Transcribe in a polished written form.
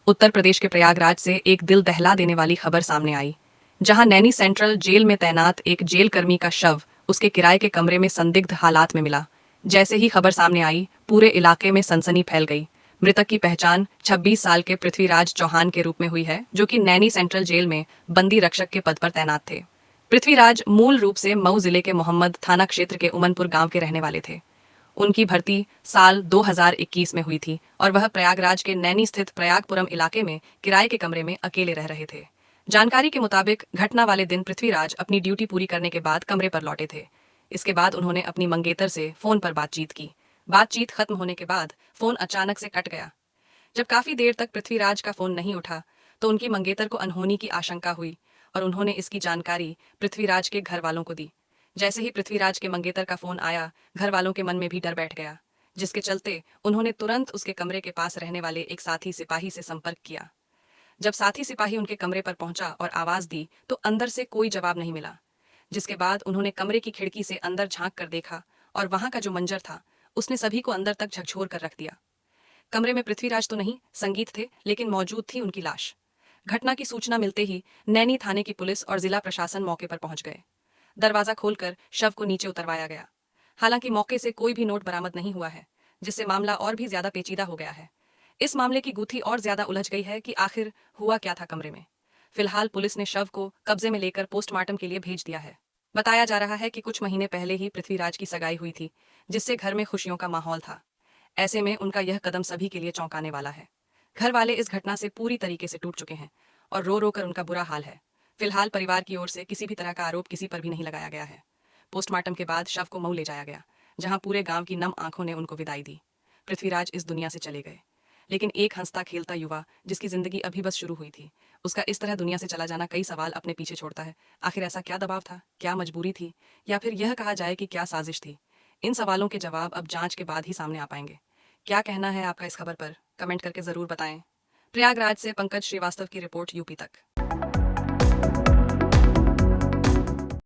उत्तर प्रदेश के प्रयागराज से एक दिल दहला देने वाली खबर सामने आई, जहां नैनी सेंट्रल जेल में तैनात एक जेल कर्मी का शव उसके किराए के कमरे में संदिग्ध हालात में मिला। जैसे ही खबर सामने आई, पूरे इलाके में सनसनी फैल गई। मृतक की पहचान 26 साल के पृथ्वीराज चौहान के रूप में हुई है, जो कि नैनी सेंट्रल जेल में बंदी रक्षक के पद पर तैनात थे। पृथ्वीराज मूल रूप से मऊ जिले के मोहम्मद थाना क्षेत्र के उमनपुर गांव के रहने वाले थे। उनकी भर्ती साल 2021 में हुई थी और वह प्रयागराज के नैनी स्थित प्रयागपुरम इलाके में किराए के कमरे में अकेले रह रहे थे। जानकारी के मुताबिक घटना वाले दिन पृथ्वीराज अपनी ड्यूटी पूरी करने के बाद कमरे पर लौटे थे। इसके बाद उन्होंने अपनी मंगेतर से फोन पर बातचीत की। बातचीत खत्म होने के बाद फोन अचानक से कट गया। जब काफी देर तक पृथ्वीराज का फोन नहीं उठा तो उनकी मंगेतर को अनहोनी की आशंका हुई और उन्होंने इसकी जानकारी पृथ्वीराज के घर वालों को दी। जैसे ही पृथ्वीराज के मंगेतर का फोन आया, घर वालों के मन में भी डर बैठ गया, जिसके चलते उन्होंने तुरंत उसके कमरे के पास रहने वाले एक साथी सिपाही से संपर्क किया। जब साथी सिपाही उनके कमरे पर पहुंचा और आवाज दी तो अंदर से कोई जवाब नहीं मिला। जिसके बाद उन्होंने कमरे की खिड़की से अंदर झांक कर देखा और वहां का जो मंजर था उसने सभी को अंदर तक झकझोर कर रख दिया। कमरे में पृथ्वीराज तो नहीं, संगीत थे, लेकिन मौजूद थी उनकी लाश। घटना की सूचना मिलते ही नैनी थाने की पुलिस और जिला प्रशासन मौके पर पहुंच गए। दरवाजा खोलकर शव को नीचे उतरवाया गया। हालांकि मौके से कोई भी नोट बरामद नहीं हुआ है, जिससे मामला और भी ज्यादा पेचीदा हो गया है। इस मामले की गुत्थी और ज्यादा उलझ गई है कि आखिर हुआ क्या था कमरे में। फिलहाल पुलिस ने शव को कब्जे में लेकर पोस्टमार्टम के लिए भेज दिया है। बताया जा रहा है कि कुछ महीने पहले ही पृथ्वीराज की सगाई हुई थी, जिससे घर में खुशियों का माहौल था। ऐसे में उनका यह कदम सभी के लिए चौंकाने वाला है। घर वाले इस घटना से पूरी तरीके से टूट चुके हैं और रो रो कर उनका बुरा हाल है। फिलहाल परिवार की ओर से किसी भी तरह का आरोप किसी पर भी नहीं लगाया गया है। पोस्टमार्टम के बाद शव को मऊ ले जाया गया, जहां पूरे गांव की नम आंखों ने उनको विदाई दी। पृथ्वीराज इस दुनिया से चले गए, लेकिन एक हंसता खेलता युवा जिसकी जिंदगी अभी बस शुरू हुई थी, उसका इस तरह दुनिया से चला जाना कई सवाल अपने पीछे छोड़ता है। आखिर ऐसा क्या दबाव था, क्या मजबूरी थी, या फिर यह कहा जाए कि क्या साजिश थी? इन सवालों के जवाब अब जांच के बाद ही सामने आ पाएंगे। क्या कहना है आपका इस खबर पर? कमेंट करके जरूर बताएं। प्रयागराज से पंकज श्रीवास्तव की रिपोर्ट, यूपी तक।